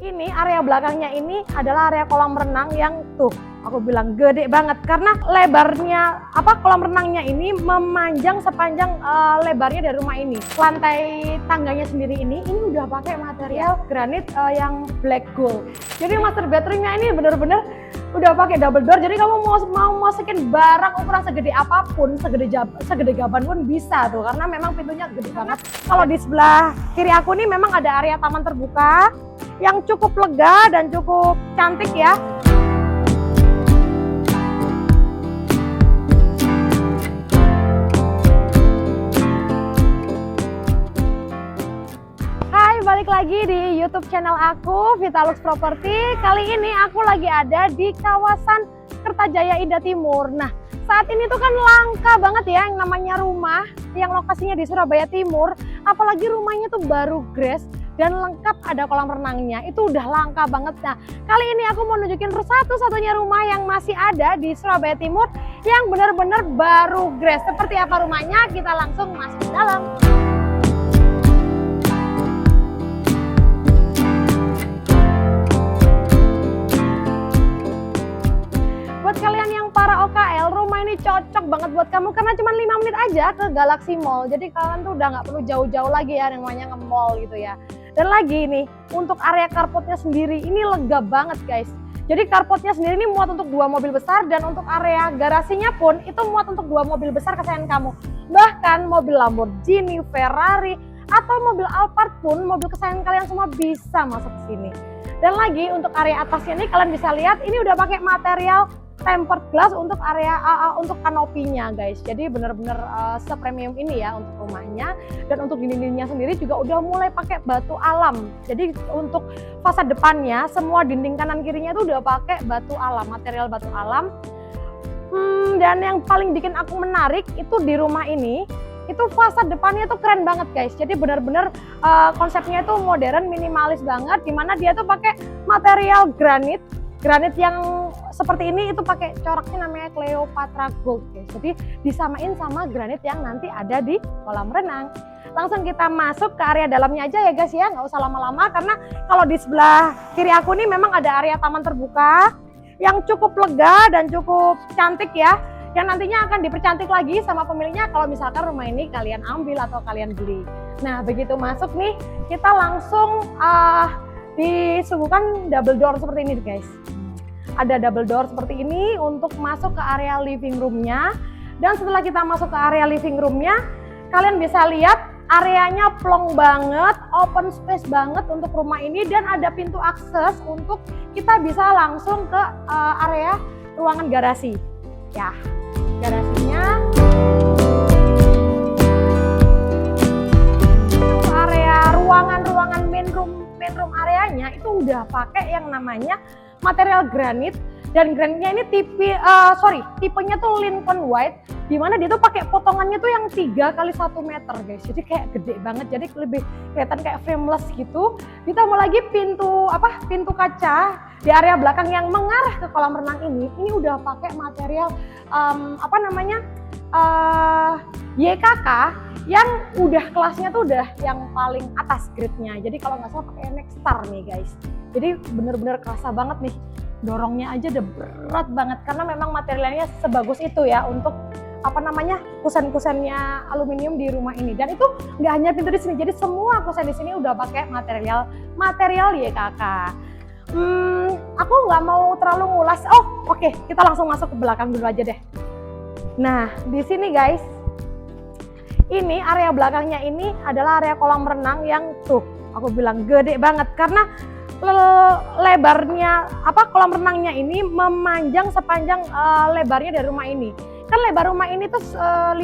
Ini area belakangnya ini adalah area kolam renang yang tuh aku bilang gede banget karena lebarnya kolam renangnya ini memanjang sepanjang lebarnya dari rumah ini. Lantai tangganya sendiri ini udah pakai material granit yang black gold. Jadi master bedroomnya ini bener-bener udah pakai double door. Jadi kamu mau masukin barang ukuran segede apapun, segede gaban pun bisa tuh karena memang pintunya gede banget. Kalau di sebelah kiri aku nih memang ada area taman terbuka yang cukup lega dan cukup cantik ya. Hai, balik lagi di YouTube channel aku, Vitalux Property. Kali ini aku lagi ada di kawasan Kertajaya Indah Timur. Nah, saat ini tuh kan langka banget ya yang namanya rumah yang lokasinya di Surabaya Timur. Apalagi rumahnya tuh baru gres dan lengkap ada kolam renangnya, itu udah langka banget. Nah, kali ini aku mau nunjukin satu-satunya rumah yang masih ada di Surabaya Timur yang benar-benar baru gres. Seperti apa rumahnya? Kita langsung masuk ke dalam. Buat kalian yang para OKL, rumah ini cocok banget buat kamu karena cuma 5 menit aja ke Galaxy Mall. Jadi kalian tuh udah nggak perlu jauh-jauh lagi ya namanya nge-mall gitu ya. Dan lagi nih, untuk area carportnya sendiri ini lega banget guys. Jadi carportnya sendiri ini muat untuk 2 mobil besar dan untuk area garasinya pun itu muat untuk 2 mobil besar kesayangan kamu. Bahkan mobil Lamborghini, Ferrari, atau mobil Alphard pun mobil kesayangan kalian semua bisa masuk ke sini. Dan lagi untuk area atasnya nih kalian bisa lihat ini udah pakai material tempered glass untuk area untuk kanopinya guys. Jadi bener-bener sepremium ini ya untuk rumahnya. Dan untuk dinding-dindingnya sendiri juga udah mulai pakai batu alam. Jadi untuk fasad depannya semua dinding kanan kirinya itu udah pakai batu alam, material batu alam. Dan yang paling bikin aku menarik itu di rumah ini itu fasad depannya tuh keren banget guys. Jadi bener-bener konsepnya itu modern, minimalis banget, dimana dia tuh pakai material granit yang seperti ini, itu pakai coraknya namanya Cleopatra Gold guys. Jadi disamain sama granit yang nanti ada di kolam renang. Langsung kita masuk ke area dalamnya aja ya guys ya, nggak usah lama-lama karena kalau di sebelah kiri aku nih memang ada area taman terbuka yang cukup lega dan cukup cantik ya, yang nantinya akan dipercantik lagi sama pemiliknya kalau misalkan rumah ini kalian ambil atau kalian beli. Nah, begitu masuk nih kita langsung disuguhkan double door seperti ini guys. Ada double door seperti ini untuk masuk ke area living roomnya. Dan setelah kita masuk ke area living roomnya, kalian bisa lihat areanya plong banget, open space banget untuk rumah ini. Dan ada pintu akses untuk kita bisa langsung ke area ruangan garasi. Ya, garasinya. Area ruangan main room areanya itu udah pakai yang namanya material granit, dan granitnya ini tipenya tuh Lincoln White, dimana dia tuh pakai potongannya tuh yang 3 x 1 meter guys. Jadi kayak gede banget, jadi lebih kelihatan kayak frameless gitu. Ditambah lagi pintu kaca di area belakang yang mengarah ke kolam renang ini udah pakai material YKK yang udah kelasnya tuh udah yang paling atas grade-nya. Jadi kalau nggak salah pakai Nexstar nih guys. Jadi bener-bener kerasa banget nih, dorongnya aja udah berat banget karena memang materialnya sebagus itu ya untuk kusen-kusennya aluminium di rumah ini. Dan itu nggak hanya pintu di sini, jadi semua kusen di sini udah pakai material YKK. Aku nggak mau terlalu ngulas. Oke, kita langsung masuk ke belakang dulu aja deh. Nah, di sini guys, ini area belakangnya ini adalah area kolam renang yang tuh aku bilang gede banget karena lebarnya kolam renangnya ini memanjang sepanjang lebarnya dari rumah ini. Kan lebar rumah ini tuh 15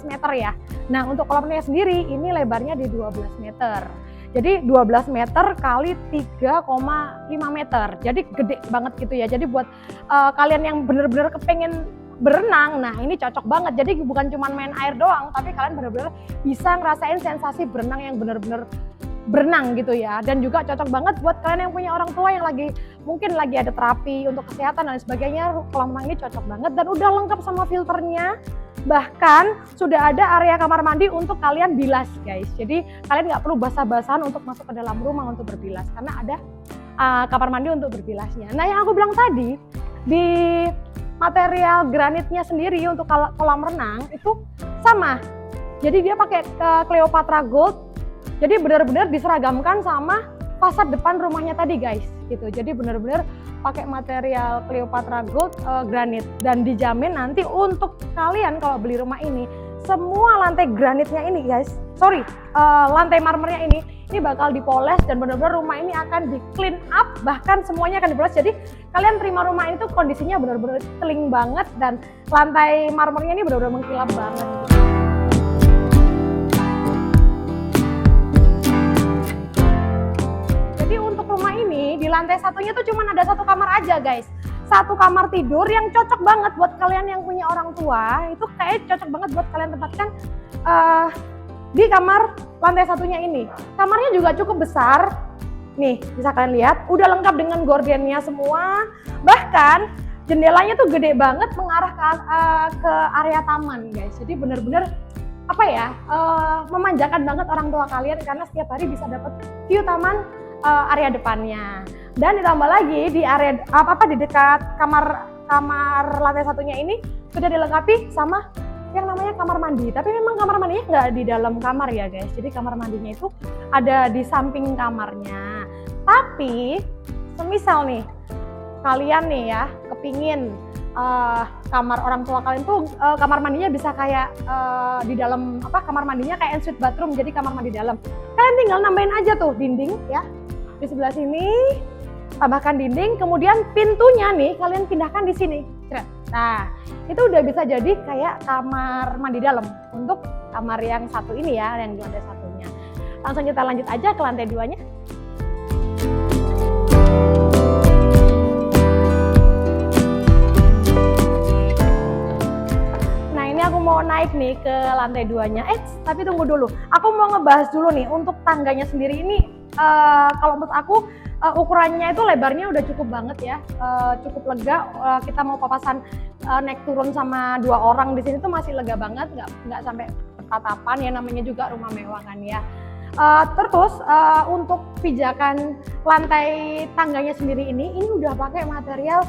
meter ya. Nah, untuk kolam renangnya sendiri ini lebarnya di 12 meter. Jadi 12 meter kali 3,5 meter. Jadi gede banget gitu ya. Jadi buat kalian yang bener-bener kepengen berenang, nah ini cocok banget. Jadi bukan cuma main air doang, tapi kalian bener-bener bisa ngerasain sensasi berenang yang bener-bener berenang gitu ya. Dan juga cocok banget buat kalian yang punya orang tua yang mungkin lagi ada terapi untuk kesehatan dan sebagainya. Kolam renang ini cocok banget dan udah lengkap sama filternya. Bahkan sudah ada area kamar mandi untuk kalian bilas guys. Jadi kalian nggak perlu basah-basahan untuk masuk ke dalam rumah untuk berbilas karena ada kamar mandi untuk berbilasnya. Nah yang aku bilang tadi, di material granitnya sendiri untuk kolam renang itu sama. Jadi dia pakai Cleopatra Gold. Jadi benar-benar diseragamkan sama fasad depan rumahnya tadi guys, gitu. Jadi benar-benar pakai material Cleopatra Gold granit, dan dijamin nanti untuk kalian kalau beli rumah ini semua lantai granitnya ini guys, lantai marmernya ini bakal dipoles dan benar-benar rumah ini akan di clean up, bahkan semuanya akan dipoles. Jadi kalian terima rumah ini tuh kondisinya benar-benar clean banget dan lantai marmernya ini benar-benar mengkilap banget. Jadi untuk rumah ini di lantai satunya tuh cuma ada 1 kamar aja guys. 1 kamar tidur yang cocok banget buat kalian yang punya orang tua. Itu kayak cocok banget buat kalian tempatkan di kamar lantai satunya ini. Kamarnya juga cukup besar. Nih, bisa kalian lihat, udah lengkap dengan gordennya semua. Bahkan jendelanya tuh gede banget mengarah ke area taman, guys. Jadi bener-bener memanjakan banget orang tua kalian karena setiap hari bisa dapat view taman area depannya. Dan ditambah lagi di area di dekat kamar lantai satunya ini sudah dilengkapi sama yang namanya kamar mandi. Tapi memang kamar mandinya nggak di dalam kamar ya guys. Jadi kamar mandinya itu ada di samping kamarnya. Tapi semisal nih kalian nih ya kepingin kamar orang tua kalian tuh kamar mandinya bisa kayak di dalam kamar mandinya kayak ensuite bathroom, jadi kamar mandi dalam. Kalian tinggal nambahin aja tuh dinding ya di sebelah sini, tambahkan dinding, kemudian pintunya nih kalian pindahkan di sini. Nah itu udah bisa jadi kayak kamar mandi dalam untuk kamar yang satu ini ya, yang di lantai satunya. Langsung kita lanjut aja ke lantai 2-nya. Nah ini aku mau naik nih ke lantai 2-nya. Tapi tunggu dulu, aku mau ngebahas dulu nih untuk tangganya sendiri ini. Kalau menurut aku ukurannya itu lebarnya udah cukup banget ya, cukup lega. Kita mau papasan naik turun sama 2 orang di sini tuh masih lega banget, nggak sampai bertatapan ya, namanya juga rumah mewah kan ya. Terus untuk pijakan lantai tangganya sendiri ini udah pakai material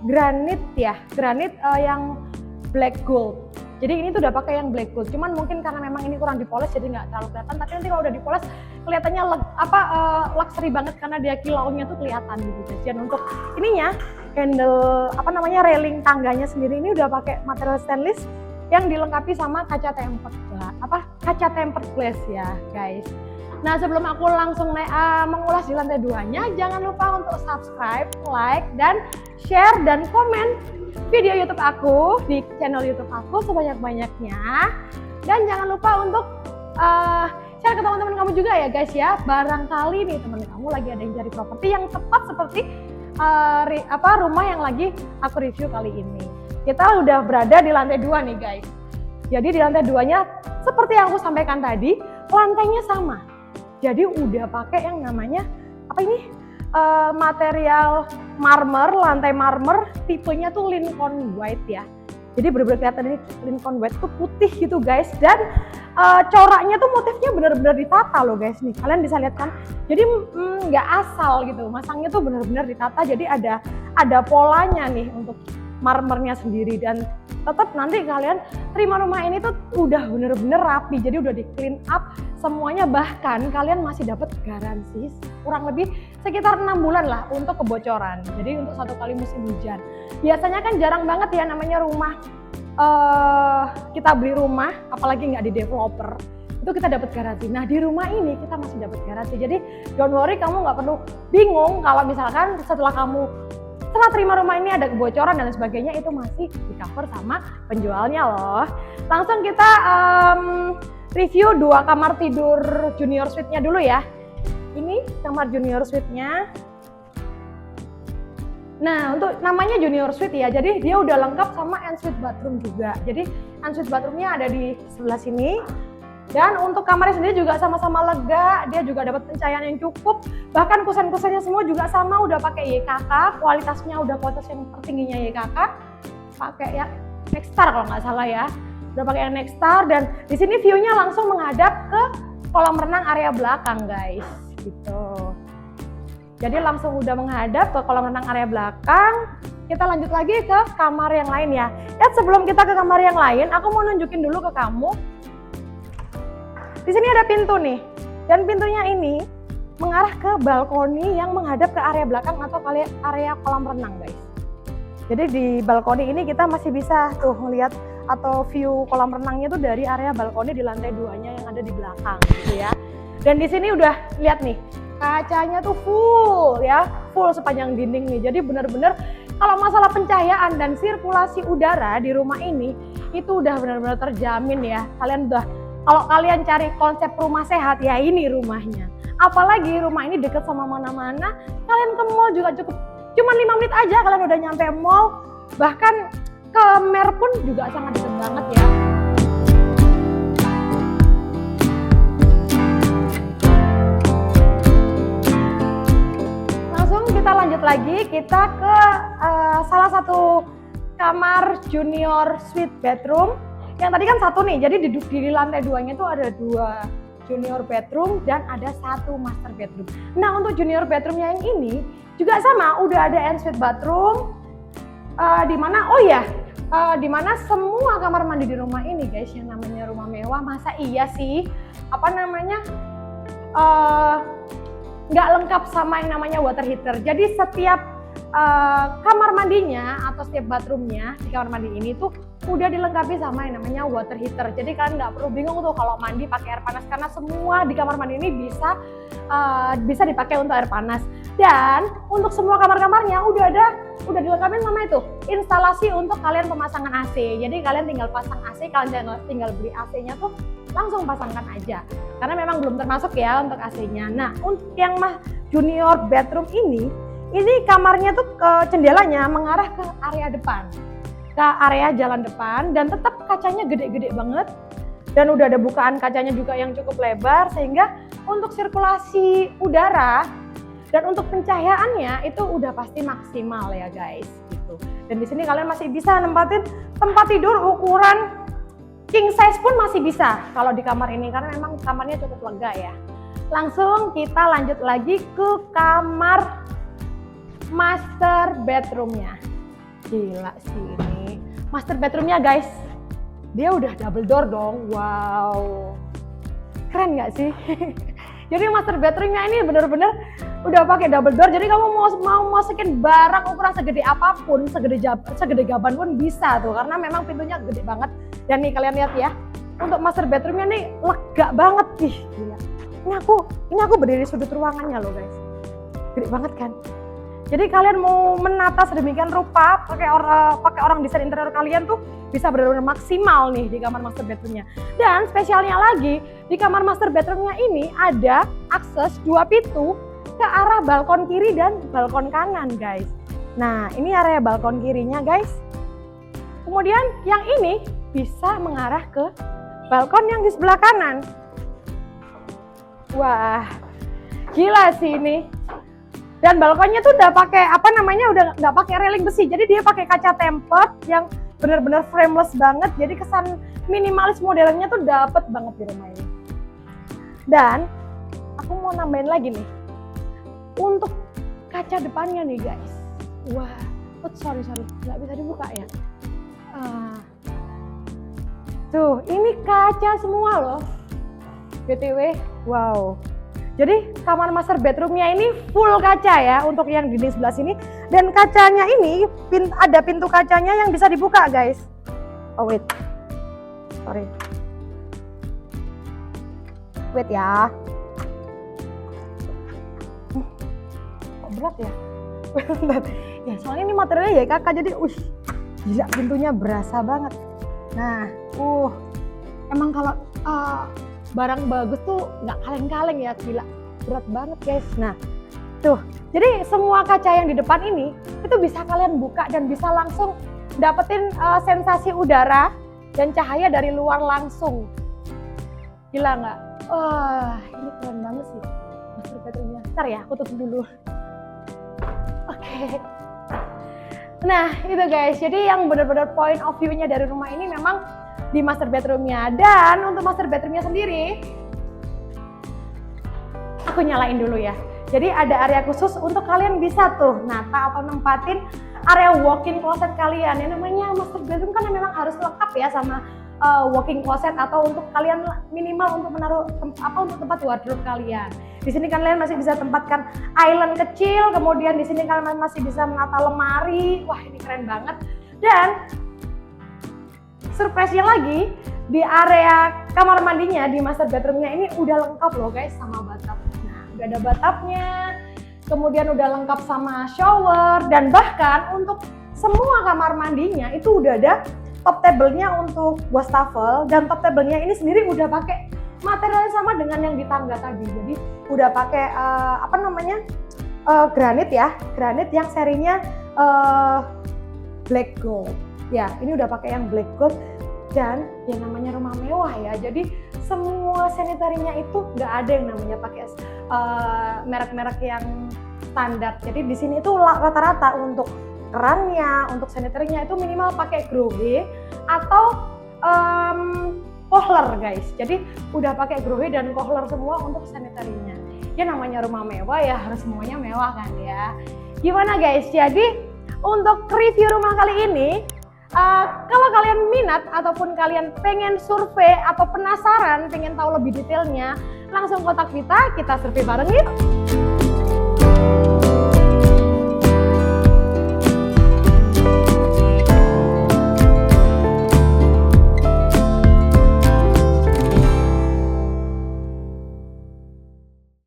granit ya, granit yang black gold. Jadi ini tuh udah pakai yang black gold, cuman mungkin karena memang ini kurang dipoles jadi nggak terlalu kelihatan. Tapi nanti kalau udah dipoles kelihatannya luxury banget karena dia kilaunya tuh kelihatan gitu guys. Dan untuk ininya handle railing tangganya sendiri ini udah pakai material stainless yang dilengkapi sama kaca tempered glass ya guys. Nah sebelum aku langsung mengulas di lantai 2-nya, jangan lupa untuk subscribe, like, dan share dan komen video YouTube aku di channel YouTube aku sebanyak-banyaknya. Dan jangan lupa untuk share ke teman-teman kamu juga ya guys ya. Barangkali nih teman kamu lagi ada yang cari properti yang tepat seperti rumah yang lagi aku review kali ini. Kita udah berada di lantai 2 nih guys. Jadi di lantai 2-nya seperti yang aku sampaikan tadi, lantainya sama. Jadi udah pakai yang namanya material marmer, lantai marmer, tipenya tuh Lincoln White ya. Jadi benar-benar kelihatan ini Lincoln White tuh putih gitu guys. Dan coraknya tuh motifnya benar-benar ditata loh guys nih. Kalian bisa lihat kan. Jadi nggak asal gitu. Masangnya tuh benar-benar ditata. Jadi ada polanya nih untuk marmernya sendiri, dan tetap nanti kalian terima rumah ini tuh udah bener-bener rapi, jadi udah di clean up semuanya. Bahkan kalian masih dapat garansi kurang lebih sekitar 6 bulan lah untuk kebocoran. Jadi untuk 1 kali musim hujan. Biasanya kan jarang banget ya namanya rumah kita beli rumah, apalagi nggak di developer, itu kita dapat garansi. Nah di rumah ini kita masih dapat garansi. Jadi don't worry, kamu nggak perlu bingung kalau misalkan setelah terima rumah ini ada kebocoran dan sebagainya, itu masih di cover sama penjualnya loh. Langsung kita review 2 kamar tidur junior suite-nya dulu ya. Ini kamar junior suite-nya. Nah untuk namanya junior suite ya, jadi dia udah lengkap sama ensuite bathroom juga. Jadi ensuite bathroom-nya ada di sebelah sini. Dan untuk kamarnya sendiri juga sama-sama lega, dia juga dapat pencahayaan yang cukup. Bahkan kusen-kusennya semua juga sama, udah pakai YKK, kualitasnya udah kualitas yang tertingginya YKK. Pakai ya Nexstar kalau nggak salah ya. Udah pakai yang Nexstar, dan di sini view-nya langsung menghadap ke kolam renang area belakang guys. Gitu. Jadi langsung udah menghadap ke kolam renang area belakang. Kita lanjut lagi ke kamar yang lain ya. Sebelum kita ke kamar yang lain, aku mau nunjukin dulu ke kamu. Di sini ada pintu nih. Dan pintunya ini mengarah ke balkoni yang menghadap ke area belakang atau area kolam renang, guys. Jadi di balkoni ini kita masih bisa tuh melihat atau view kolam renangnya tuh dari area balkoni di lantai 2-nya yang ada di belakang gitu ya. Dan di sini udah lihat nih, kacanya tuh full ya, full sepanjang dinding nih. Jadi bener-bener kalau masalah pencahayaan dan sirkulasi udara di rumah ini itu udah benar-benar terjamin ya. Kalau kalian cari konsep rumah sehat ya ini rumahnya. Apalagi rumah ini deket sama mana-mana, kalian ke mall juga cukup. Cuma 5 menit aja kalian udah nyampe mall. Bahkan ke Mer pun juga sangat deket banget ya. Langsung kita lanjut lagi, kita ke salah satu kamar junior suite bedroom. Yang tadi kan satu nih, jadi di lantai 2-nya tuh ada 2 junior bedroom dan ada 1 master bedroom. Nah untuk junior bedroomnya yang ini juga sama, udah ada ensuite bathroom, dimana semua kamar mandi di rumah ini guys, yang namanya rumah mewah, masa iya sih nggak lengkap sama yang namanya water heater. Jadi setiap kamar mandinya atau setiap bathroomnya di kamar mandi ini tuh udah dilengkapi sama yang namanya water heater. Jadi kalian nggak perlu bingung tuh kalau mandi pakai air panas, karena semua di kamar mandi ini bisa dipakai untuk air panas. Dan untuk semua kamar-kamarnya udah dilengkapi sama itu instalasi untuk kalian pemasangan AC. Jadi kalian tinggal pasang AC, kalian tinggal beli AC-nya tuh langsung pasangkan aja. Karena memang belum termasuk ya untuk AC-nya. Nah untuk yang junior bedroom ini kamarnya tuh jendelanya mengarah ke area depan, ke area jalan depan, dan tetap kacanya gede-gede banget dan udah ada bukaan kacanya juga yang cukup lebar, sehingga untuk sirkulasi udara dan untuk pencahayaannya itu udah pasti maksimal ya guys gitu. Dan di sini kalian masih bisa nempatin tempat tidur ukuran king size pun masih bisa kalau di kamar ini, karena memang kamarnya cukup lega ya. Langsung kita lanjut lagi ke kamar master bedroomnya. Gila sih ini master bedroomnya guys, dia udah double door dong. Wow, keren nggak sih? Jadi master bedroomnya ini bener-bener udah pakai double door. Jadi kamu mau masukin barang ukuran segede apapun, segede gaban pun bisa tuh, karena memang pintunya gede banget. Dan nih kalian lihat ya, untuk master bedroomnya nih lega banget nih. Gila. Ini aku berdiri di sudut ruangannya loh guys, gede banget kan. Jadi kalian mau menata sedemikian rupa pakai orang desain interior kalian tuh bisa benar-benar maksimal nih di kamar master bedroomnya. Dan spesialnya lagi di kamar master bedroomnya ini ada akses 2 pintu ke arah balkon kiri dan balkon kanan guys. Nah ini area balkon kirinya guys. Kemudian yang ini bisa mengarah ke balkon yang di sebelah kanan. Wah gila sih ini. Dan balkonnya tuh udah pakai udah nggak pakai railing besi, jadi dia pakai kaca tempered yang benar-benar frameless banget. Jadi kesan minimalis modernnya tuh dapet banget di rumah ini. Dan aku mau nambahin lagi nih untuk kaca depannya nih guys. Wah, sorry nggak bisa dibuka ya. Tuh ini kaca semua loh, BTW. Wow. Jadi kamar master bedroomnya ini full kaca ya untuk yang dinding sebelah sini. Dan kacanya ini ada pintu kacanya yang bisa dibuka guys. Oh wait, sorry. Wait ya. Kok berat ya? Ya soalnya ini materialnya ya kakak, jadi gila pintunya berasa banget. Nah, emang kalau barang bagus tuh nggak kaleng-kaleng ya, gila berat banget guys. Nah tuh, jadi semua kaca yang di depan ini itu bisa kalian buka dan bisa langsung dapetin sensasi udara dan cahaya dari luar langsung. Gila nggak? Ini keren banget sih master bedroomnya. Ntar ya aku tutup dulu. Oke. Nah itu guys, jadi yang benar-benar point of view-nya dari rumah ini memang di master bedroomnya. Dan untuk master bedroomnya sendiri aku nyalain dulu ya. Jadi ada area khusus untuk kalian bisa tuh nata atau nempatin area walk-in closet kalian. Yang namanya master bedroom kan memang harus lengkap ya sama walk-in closet atau untuk kalian minimal untuk menaruh untuk tempat wardrobe kalian. Di sini kalian masih bisa tempatkan island kecil, kemudian di sini kalian masih bisa menata lemari. Wah, ini keren banget. Dan surprise-nya lagi, di area kamar mandinya di master bedroomnya ini udah lengkap loh guys sama bathtub. Nah, udah ada bathtubnya, kemudian udah lengkap sama shower, dan bahkan untuk semua kamar mandinya itu udah ada top table-nya untuk wastafel, dan top table-nya ini sendiri udah pakai material yang sama dengan yang di tangga tadi. Jadi udah pakai granit ya, granit yang serinya black gold. Ya, ini udah pakai yang black gold. Dan yang namanya rumah mewah ya, jadi semua sanitarinya itu nggak ada yang namanya pakai merek-merek yang standar. Jadi di sini itu rata-rata untuk kerannya, untuk sanitarinya itu minimal pakai Grohe atau Kohler guys. Jadi udah pakai Grohe dan Kohler semua untuk sanitarinya. Ya namanya rumah mewah ya harus semuanya mewah kan ya. Gimana guys? Jadi untuk review rumah kali ini, kalau kalian minat ataupun kalian pengen survei atau penasaran pengen tahu lebih detailnya, langsung kontak kita survei bareng yuk.